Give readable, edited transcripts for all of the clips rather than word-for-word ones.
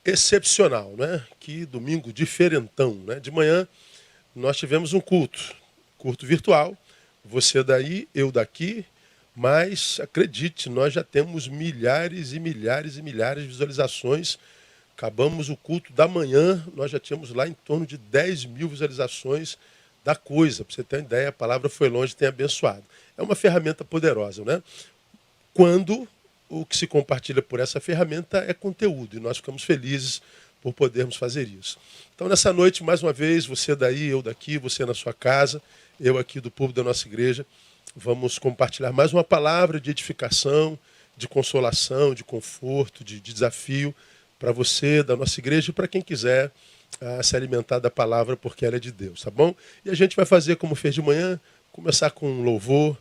excepcional, né? Que domingo diferentão, né? De manhã nós tivemos um culto virtual, você daí, eu daqui, mas acredite, nós já temos milhares e milhares e milhares de visualizações. Acabamos o culto da manhã, nós já tínhamos lá em torno de 10 mil visualizações da coisa. Para você ter uma ideia, a palavra foi longe, tem abençoado. É uma ferramenta poderosa, né? Quando o que se compartilha por essa ferramenta é conteúdo, e nós ficamos felizes por podermos fazer isso. Então, nessa noite, mais uma vez, você daí, eu daqui, você na sua casa, eu aqui do público da nossa igreja, vamos compartilhar mais uma palavra de edificação, de consolação, de conforto, de desafio para você, da nossa igreja, e para quem quiser se alimentar da palavra, porque ela é de Deus, tá bom? E a gente vai fazer como fez de manhã, começar com um louvor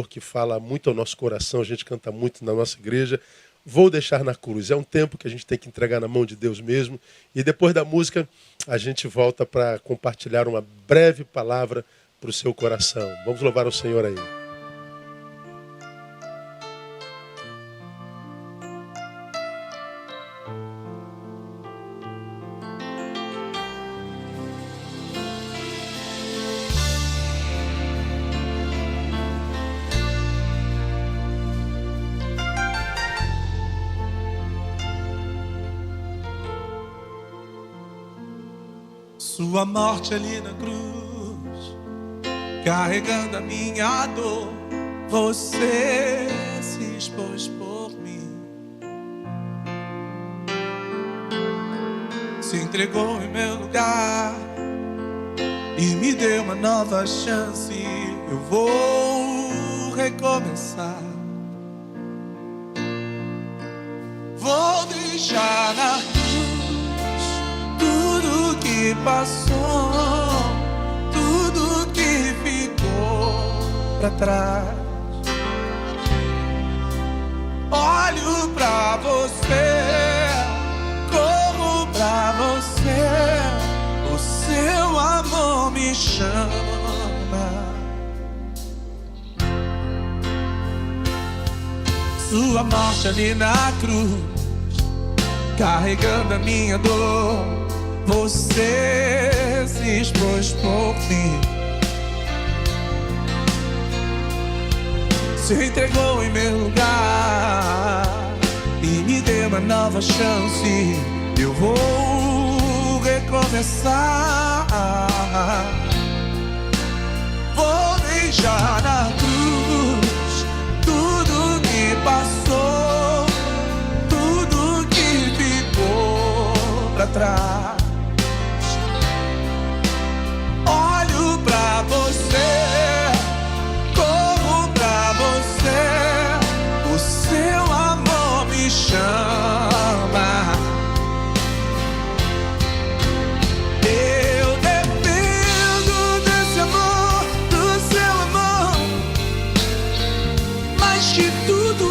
que fala muito ao nosso coração, a gente canta muito na nossa igreja. Vou deixar na cruz. É um tempo que a gente tem que entregar na mão de Deus mesmo. E depois da música, a gente volta para compartilhar uma breve palavra para o seu coração. Vamos louvar o Senhor aí. Sua morte ali na cruz, carregando a minha dor, você se expôs por mim, se entregou em meu lugar e me deu uma nova chance. Eu vou recomeçar, vou deixar na que passou, tudo que ficou pra trás. Olho pra você, corro pra você, o seu amor me chama. Sua morte ali na cruz, carregando a minha dor, você se expôs por mim, se entregou em meu lugar e me deu uma nova chance. Eu vou recomeçar, vou deixar na cruz tudo que passou, tudo que ficou pra trás. Pra você, corro pra você, o seu amor me chama. Eu dependo desse amor, do seu amor, mais que tudo.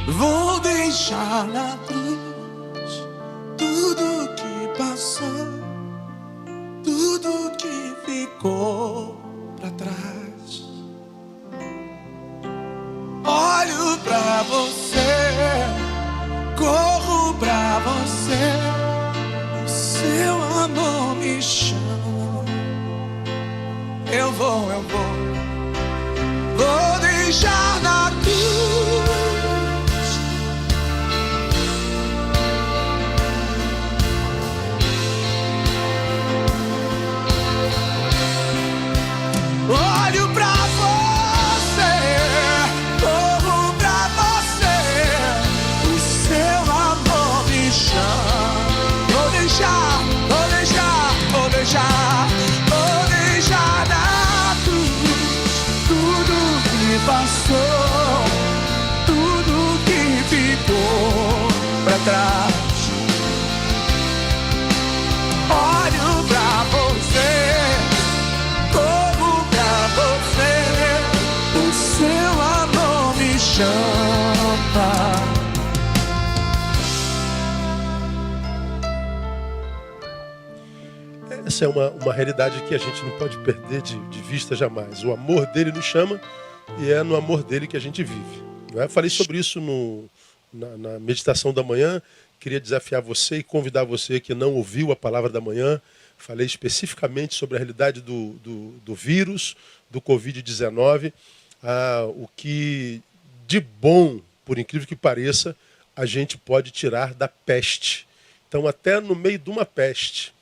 Vou deixar na cruz tudo que passou, tudo que ficou pra trás. Olho pra você, corro pra você, o seu amor me chama. Eu vou deixar na cruz. Olho pra você, corro pra você, o seu amor me chama. Vou deixar na cruz tudo que passou, tudo que ficou pra trás. Olho pra você, corro pra você, o seu amor me chama. Essa é uma realidade que a gente não pode perder de vista jamais. O amor dele nos chama e é no amor dele que a gente vive. Não é? Eu falei sobre isso na meditação da manhã. Queria desafiar você e convidar você que não ouviu a palavra da manhã. Falei especificamente sobre a realidade do vírus, do Covid-19. O que de bom, por incrível que pareça, a gente pode tirar da peste. Então, até no meio de uma peste,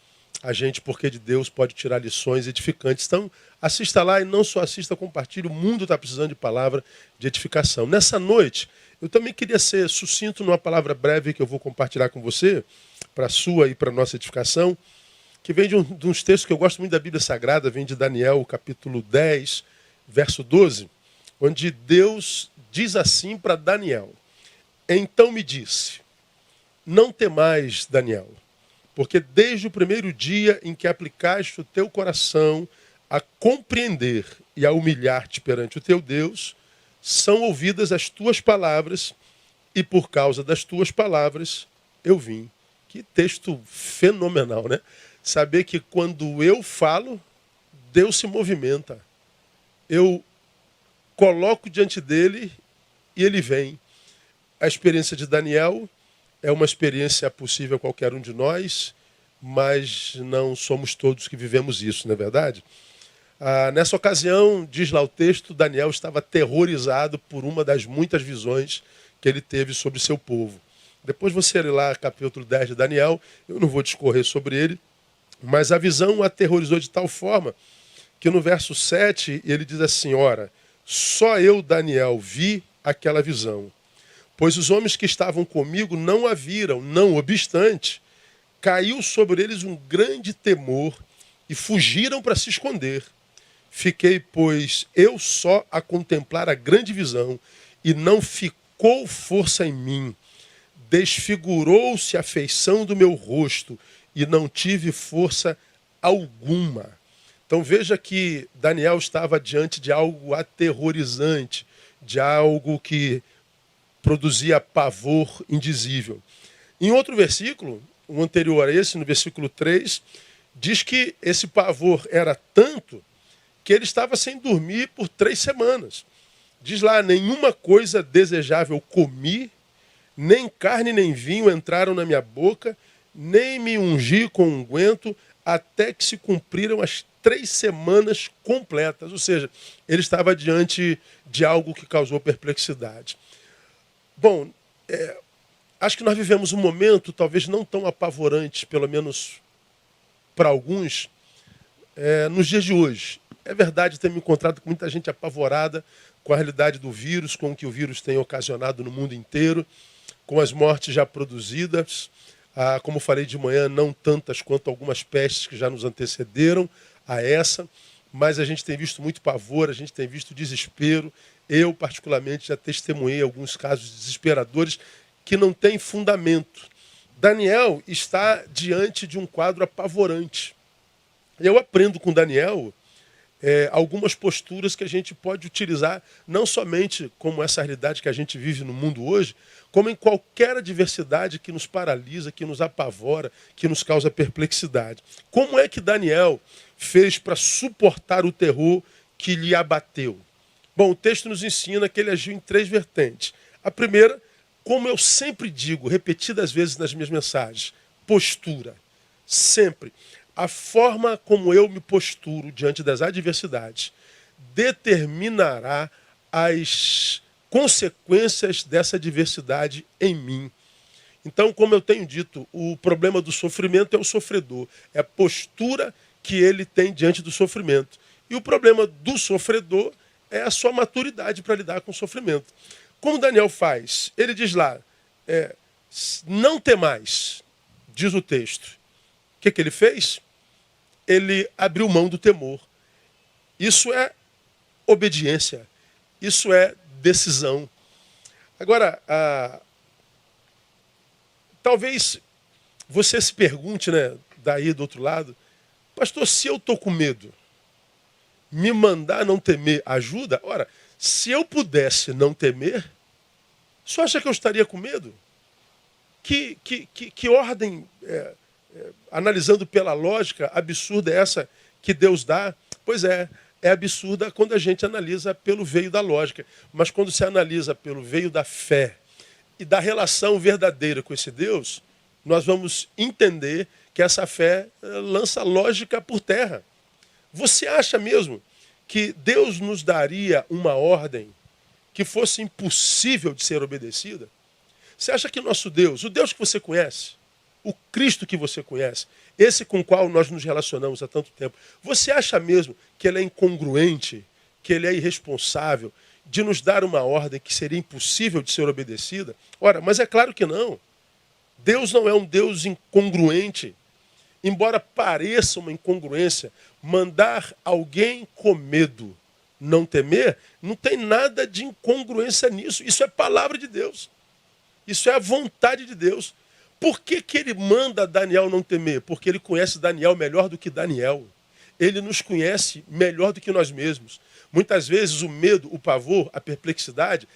a gente, porque de Deus, pode tirar lições edificantes. Então, assista lá e não só assista, compartilhe. O mundo está precisando de palavra de edificação. Nessa noite, eu também queria ser sucinto numa palavra breve que eu vou compartilhar com você, para a sua e para a nossa edificação, que vem de uns textos que eu gosto muito da Bíblia Sagrada, vem de Daniel, capítulo 10, verso 12, onde Deus diz assim para Daniel: então me disse, não temais, Daniel, porque desde o primeiro dia em que aplicaste o teu coração a compreender e a humilhar-te perante o teu Deus, são ouvidas as tuas palavras, e por causa das tuas palavras eu vim. Que texto fenomenal, né? Saber que quando eu falo, Deus se movimenta. Eu coloco diante dele e ele vem. A experiência de Daniel é uma experiência possível a qualquer um de nós, mas não somos todos que vivemos isso, não é verdade? Nessa ocasião, diz lá o texto, Daniel estava aterrorizado por uma das muitas visões que ele teve sobre seu povo. Depois você lê lá capítulo 10 de Daniel, eu não vou discorrer sobre ele, mas a visão o aterrorizou de tal forma que no verso 7 ele diz assim: ora, só eu, Daniel, vi aquela visão, pois os homens que estavam comigo não a viram, não obstante, caiu sobre eles um grande temor e fugiram para se esconder. Fiquei, pois, eu só a contemplar a grande visão, e não ficou força em mim. Desfigurou-se a feição do meu rosto, e não tive força alguma. Então veja que Daniel estava diante de algo aterrorizante, de algo que produzia pavor indizível. Em outro versículo, o anterior a esse, no versículo 3, diz que esse pavor era tanto que ele estava sem dormir por 3 semanas. Diz lá, nenhuma coisa desejável comi, nem carne nem vinho entraram na minha boca, nem me ungi com unguento, até que se cumpriram as 3 semanas completas. Ou seja, ele estava diante de algo que causou perplexidade. Bom, acho que nós vivemos um momento talvez não tão apavorante, pelo menos para alguns, nos dias de hoje. É verdade, ter me encontrado com muita gente apavorada com a realidade do vírus, com o que o vírus tem ocasionado no mundo inteiro, com as mortes já produzidas, como falei de manhã, não tantas quanto algumas pestes que já nos antecederam a essa, mas a gente tem visto muito pavor, a gente tem visto desespero. Eu, particularmente, já testemunhei alguns casos desesperadores que não têm fundamento. Daniel está diante de um quadro apavorante. Eu aprendo com Daniel algumas posturas que a gente pode utilizar, não somente como essa realidade que a gente vive no mundo hoje, como em qualquer adversidade que nos paralisa, que nos apavora, que nos causa perplexidade. Como é que Daniel fez para suportar o terror que lhe abateu? Bom, o texto nos ensina que ele agiu em 3 vertentes. A primeira, como eu sempre digo, repetidas vezes nas minhas mensagens, postura. Sempre. A forma como eu me posturo diante das adversidades determinará as consequências dessa adversidade em mim. Então, como eu tenho dito, o problema do sofrimento é o sofredor, é a postura que ele tem diante do sofrimento. E o problema do sofredor é a sua maturidade para lidar com o sofrimento. Como Daniel faz? Ele diz lá, não temais, diz o texto. O que ele fez? Ele abriu mão do temor. Isso é obediência. Isso é decisão. Agora, talvez você se pergunte, né, daí do outro lado, pastor, se eu estou com medo, me mandar não temer ajuda? Ora, se eu pudesse não temer, você acha que eu estaria com medo? Que ordem, analisando pela lógica, absurda é essa que Deus dá? Pois é absurda quando a gente analisa pelo veio da lógica. Mas quando se analisa pelo veio da fé e da relação verdadeira com esse Deus, nós vamos entender que essa fé lança lógica por terra. Você acha mesmo que Deus nos daria uma ordem que fosse impossível de ser obedecida? Você acha que nosso Deus, o Deus que você conhece, o Cristo que você conhece, esse com o qual nós nos relacionamos há tanto tempo, você acha mesmo que ele é incongruente, que ele é irresponsável de nos dar uma ordem que seria impossível de ser obedecida? Ora, mas é claro que não. Deus não é um Deus incongruente. Embora pareça uma incongruência, mandar alguém com medo não temer, não tem nada de incongruência nisso. Isso é palavra de Deus. Isso é a vontade de Deus. Por que ele manda Daniel não temer? Porque ele conhece Daniel melhor do que Daniel. Ele nos conhece melhor do que nós mesmos. Muitas vezes o medo, o pavor, a perplexidade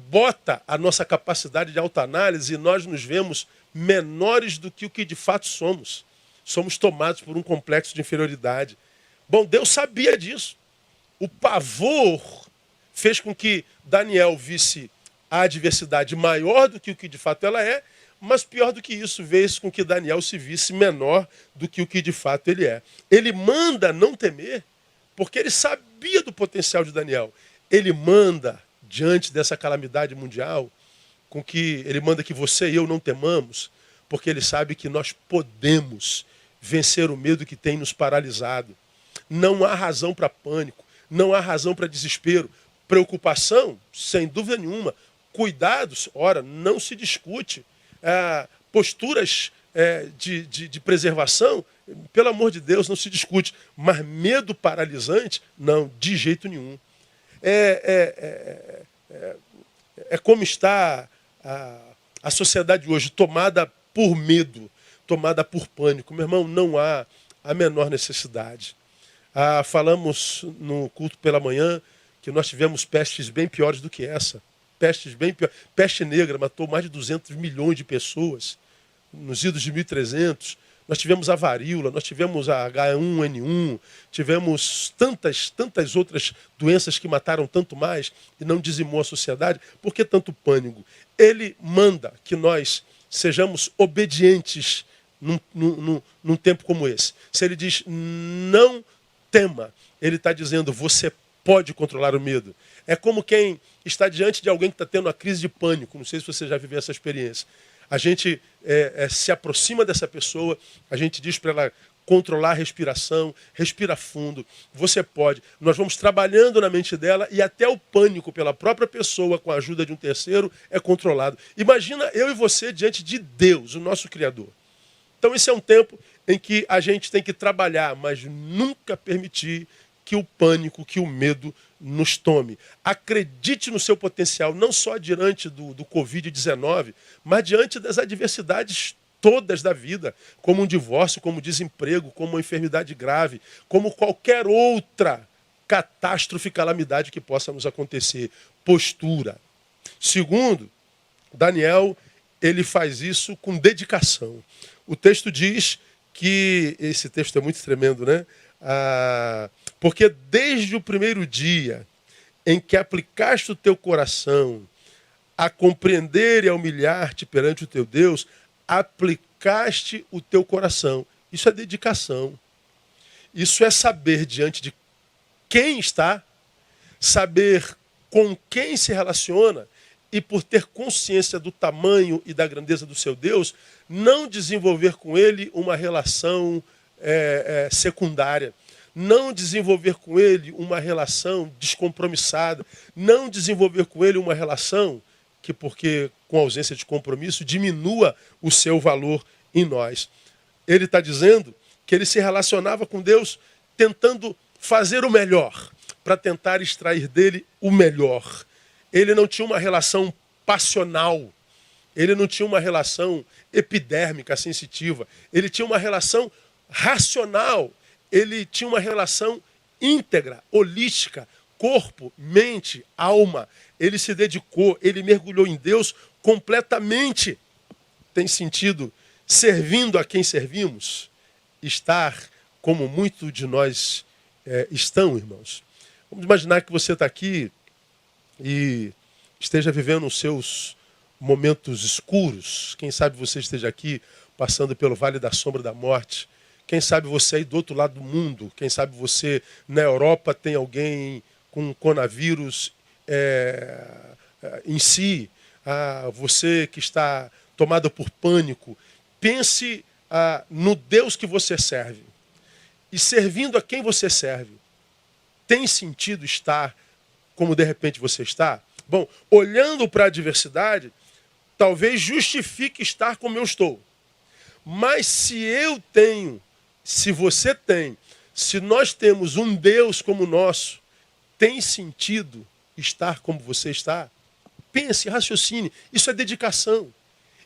bota a nossa capacidade de autoanálise e nós nos vemos menores do que o que de fato somos. Somos tomados por um complexo de inferioridade. Bom, Deus sabia disso. O pavor fez com que Daniel visse a adversidade maior do que o que de fato ela é, mas pior do que isso, fez com que Daniel se visse menor do que o que de fato ele é. Ele manda não temer, porque ele sabia do potencial de Daniel. Ele manda, diante dessa calamidade mundial, com que ele manda que você e eu não temamos, porque ele sabe que nós podemos vencer o medo que tem nos paralisado. Não há razão para pânico, não há razão para desespero. Preocupação, sem dúvida nenhuma. Cuidados, ora, não se discute. Posturas de preservação, pelo amor de Deus, não se discute. Mas medo paralisante, não, de jeito nenhum. É como está a sociedade hoje, tomada por medo, tomada por pânico. Meu irmão, não há a menor necessidade. Falamos no culto pela manhã que nós tivemos pestes bem piores do que essa. Pestes bem piores. Peste negra matou mais de 200 milhões de pessoas nos idos de 1300. Nós tivemos a varíola, nós tivemos a H1N1, tivemos tantas outras doenças que mataram tanto mais e não dizimou a sociedade. Por que tanto pânico? Ele manda que nós sejamos obedientes num tempo como esse. Se ele diz não tema, ele está dizendo você pode controlar o medo. É como quem está diante de alguém que está tendo uma crise de pânico. Não sei se você já viveu essa experiência. A gente se aproxima dessa pessoa, a gente diz para ela controlar a respiração, respira fundo, você pode. Nós vamos trabalhando na mente dela e até o pânico pela própria pessoa, com a ajuda de um terceiro, é controlado. Imagina eu e você diante de Deus, o nosso Criador. Então esse é um tempo em que a gente tem que trabalhar, mas nunca permitir que o pânico, que o medo nos tome. Acredite no seu potencial, não só diante do Covid-19, mas diante das adversidades todas da vida, como um divórcio, como desemprego, como uma enfermidade grave, como qualquer outra catástrofe, calamidade que possa nos acontecer. Postura. Segundo, Daniel, ele faz isso com dedicação. O texto diz que, esse texto é muito tremendo, né? Porque desde o primeiro dia em que aplicaste o teu coração a compreender e a humilhar-te perante o teu Deus, aplicaste o teu coração. Isso é dedicação. Isso é saber diante de quem está, saber com quem se relaciona e, por ter consciência do tamanho e da grandeza do seu Deus, não desenvolver com ele uma relação secundária, não desenvolver com ele uma relação descompromissada, não desenvolver com ele uma relação que, porque com ausência de compromisso, diminua o seu valor em nós. Ele está dizendo que ele se relacionava com Deus tentando fazer o melhor, para tentar extrair dele o melhor. Ele não tinha uma relação passional, ele não tinha uma relação epidérmica, sensitiva, ele tinha uma relação racional, ele tinha uma relação íntegra, holística, corpo, mente, alma. Ele se dedicou, ele mergulhou em Deus completamente. Tem sentido, servindo a quem servimos, estar como muitos de nós estão, irmãos. Vamos imaginar que você está aqui e esteja vivendo os seus momentos escuros. Quem sabe você esteja aqui passando pelo vale da sombra da morte. Quem sabe você aí do outro lado do mundo. Quem sabe você na Europa tem alguém com coronavírus em si. Você que está tomado por pânico. Pense no Deus que você serve. E servindo a quem você serve, tem sentido estar como de repente você está? Bom, olhando para a adversidade, talvez justifique estar como eu estou. Mas se eu tenho, se você tem, se nós temos um Deus como o nosso, tem sentido estar como você está? Pense, raciocine. Isso é dedicação.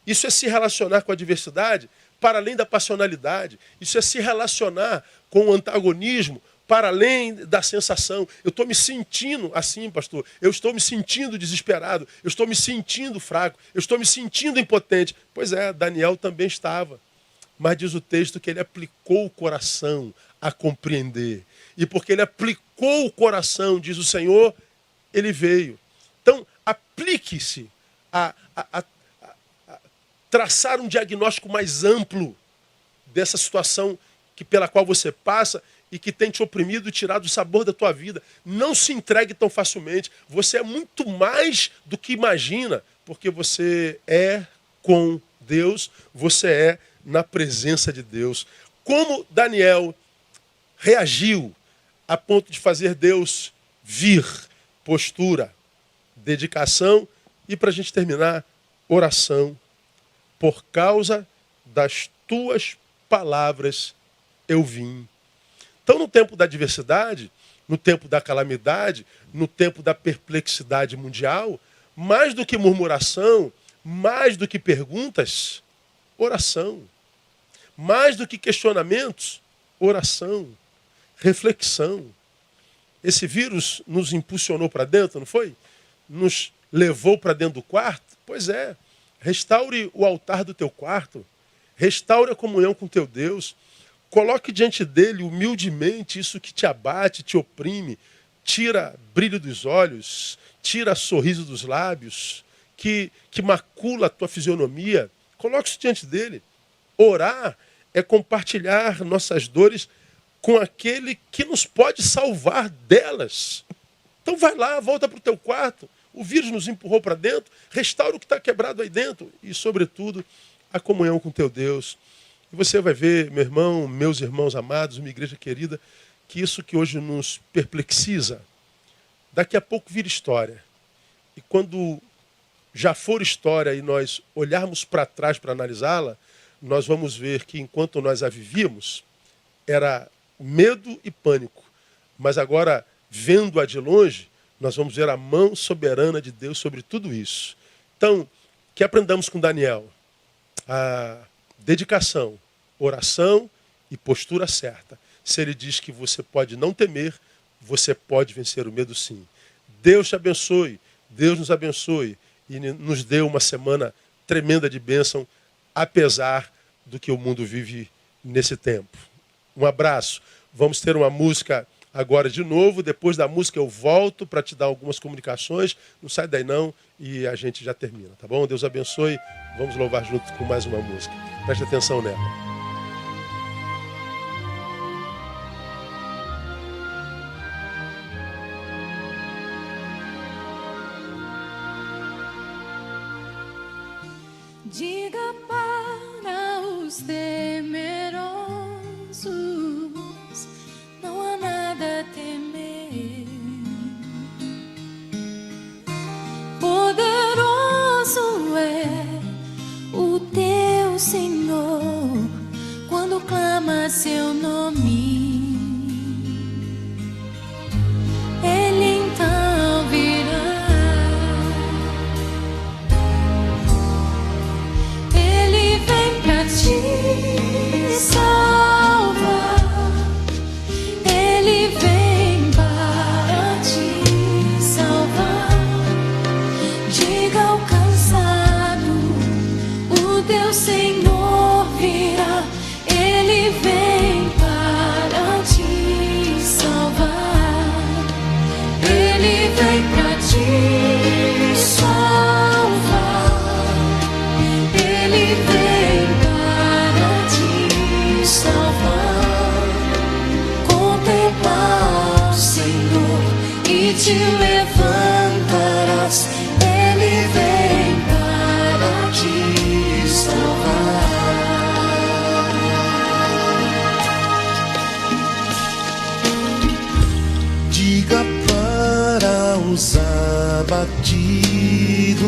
Isso é se relacionar com a adversidade para além da passionalidade. Isso é se relacionar com o antagonismo para além da sensação. Eu estou me sentindo assim, pastor. Eu estou me sentindo desesperado. Eu estou me sentindo fraco. Eu estou me sentindo impotente. Pois é, Daniel também estava. Mas diz o texto que ele aplicou o coração a compreender. E porque ele aplicou o coração, diz o Senhor, ele veio. Então, aplique-se a traçar um diagnóstico mais amplo dessa situação pela qual você passa e que tem te oprimido e tirado o sabor da tua vida. Não se entregue tão facilmente. Você é muito mais do que imagina, porque você é com Deus, você é na presença de Deus. Como Daniel reagiu a ponto de fazer Deus vir? Postura, dedicação e, para a gente terminar, oração. Por causa das tuas palavras eu vim. Então, no tempo da adversidade, no tempo da calamidade, no tempo da perplexidade mundial, mais do que murmuração, mais do que perguntas, oração. Mais do que questionamentos, oração, reflexão. Esse vírus nos impulsionou para dentro, não foi? Nos levou para dentro do quarto? Pois é. Restaure o altar do teu quarto. Restaure a comunhão com teu Deus. Coloque diante dele humildemente isso que te abate, te oprime. Tira brilho dos olhos, tira sorriso dos lábios, que macula a tua fisionomia. Coloque isso diante dele. Orar é compartilhar nossas dores com aquele que nos pode salvar delas. Então vai lá, volta para o teu quarto. O vírus nos empurrou para dentro, restaura o que está quebrado aí dentro. E, sobretudo, a comunhão com teu Deus. E você vai ver, meu irmão, meus irmãos amados, uma igreja querida, que isso que hoje nos perplexiza, daqui a pouco vira história. E quando já for história e nós olharmos para trás para analisá-la, nós vamos ver que enquanto nós a vivíamos, era medo e pânico. Mas agora, vendo-a de longe, nós vamos ver a mão soberana de Deus sobre tudo isso. Então, que aprendamos com Daniel a dedicação, oração e postura certa. Se ele diz que você pode não temer, você pode vencer o medo sim. Deus te abençoe, Deus nos abençoe e nos dê uma semana tremenda de bênção, apesar do que o mundo vive nesse tempo. Um abraço. Vamos ter uma música agora de novo. Depois da música eu volto para te dar algumas comunicações. Não sai daí não e a gente já termina, tá bom? Deus abençoe. Vamos louvar junto com mais uma música. Preste atenção nela. Diga para os temerosos, não há nada a temer. Poderoso é o teu Senhor quando clama seu nome. Ele então virá. Te salvar, Ele vem para te salvar. Diga ao cansado, o teu Senhor virá. Ele vem para te salvar. Ele vem para te salvar. Ele vem te levantarás, Ele vem para te salvar. Diga para os abatidos,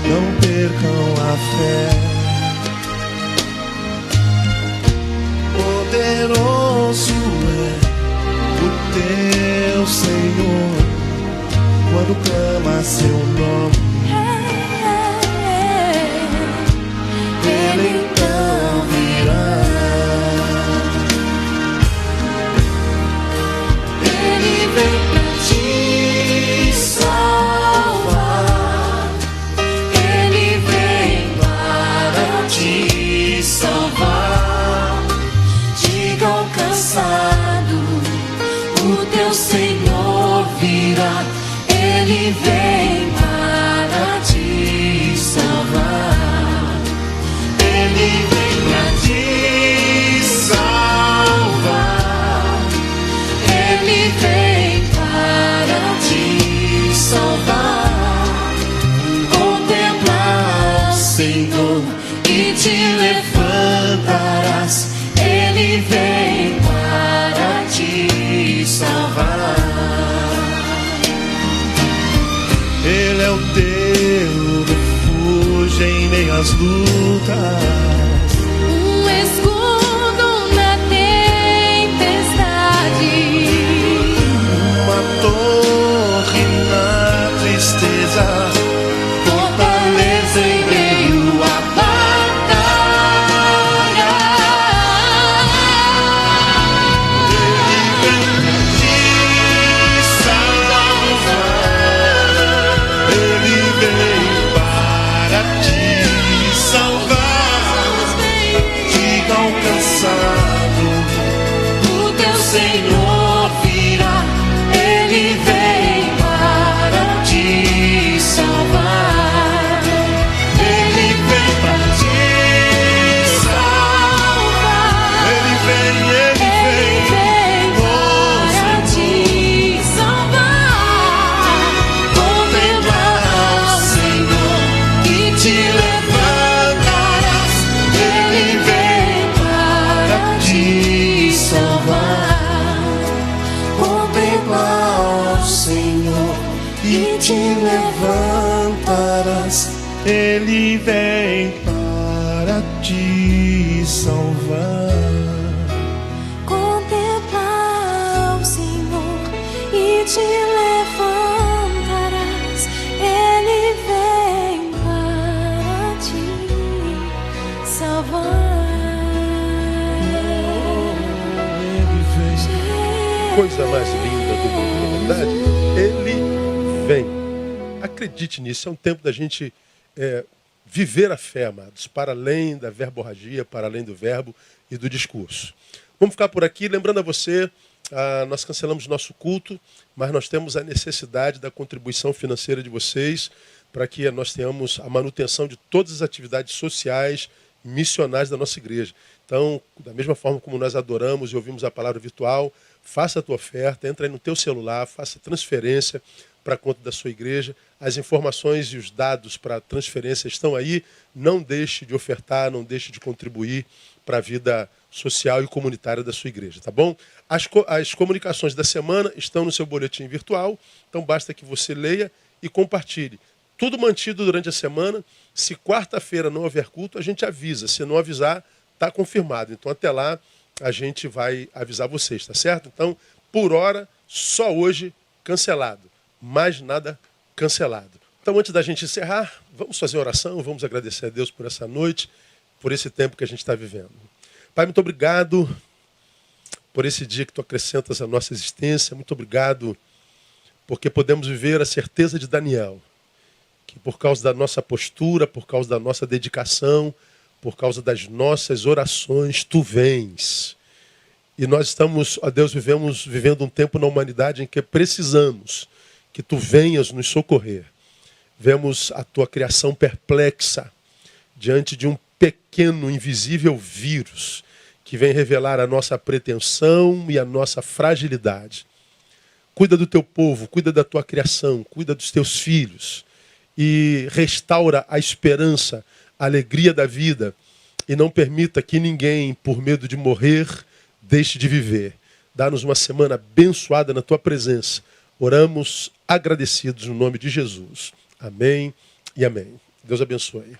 não percam a fé. Poderoso é o teu Senhor quando clama seu nome. Ele então virá. Ele vem pra te salvar. Ele vem para te salvar. Diga ao cansado, o teu Senhor virá. Ele vem para te salvar. Ele vem para te salvar. Ele vem para te salvar. Contempla o Senhor e te levantarás. Ele vem para te salvar. Ele é o teu refúgio em meio às lutas, Um escudo na tempestade, uma torre na tristeza, fortaleza em meio à batalha. Ele vem para te salvar. Diga ao cansado, o teu Senhor virá. Ele vem para te salvar. Ele vem para te salvar. Ele vem para te salvar. Contempla o Senhor e te levantarás. Ele vem para te salvar. Contempla o Senhor e te levantarás. Ele vem para te salvar. contempla o Senhor e te levantarás. Ele vem para te coisa mais linda do mundo, na verdade? Ele vem. Acredite nisso, é um tempo da gente viver a fé, amados, para além da verborragia, para além do verbo e do discurso. Vamos ficar por aqui, lembrando a você, nós cancelamos nosso culto, mas nós temos a necessidade da contribuição financeira de vocês para que nós tenhamos a manutenção de todas as atividades sociais e missionárias da nossa igreja. Então, da mesma forma como nós adoramos e ouvimos a palavra virtual, faça a tua oferta, entra aí no teu celular, faça transferência para a conta da sua igreja. As informações e os dados para a transferência estão aí. Não deixe de ofertar, não deixe de contribuir para a vida social e comunitária da sua igreja, tá bom? As comunicações da semana estão no seu boletim virtual, então basta que você leia e compartilhe. Tudo mantido durante a semana. Se quarta-feira não houver culto, a gente avisa. Se não avisar, está confirmado. Então até lá a gente vai avisar vocês, tá certo? Então, por hora, só hoje cancelado. Mais nada cancelado. Então, antes da gente encerrar, vamos fazer oração, vamos agradecer a Deus por essa noite, por esse tempo que a gente está vivendo. Pai, muito obrigado por esse dia que Tu acrescentas à nossa existência. Muito obrigado porque podemos viver a certeza de Daniel, que por causa da nossa postura, por causa da nossa dedicação, por causa das nossas orações, Tu vens. E nós estamos, ó Deus, vivendo um tempo na humanidade em que precisamos que Tu venhas nos socorrer. Vemos a Tua criação perplexa diante de um pequeno, invisível vírus que vem revelar a nossa pretensão e a nossa fragilidade. Cuida do Teu povo, cuida da Tua criação, cuida dos Teus filhos e restaura a esperança, a alegria da vida e não permita que ninguém, por medo de morrer, deixe de viver. Dá-nos uma semana abençoada na Tua presença. Oramos agradecidos no nome de Jesus. Amém e amém. Deus abençoe.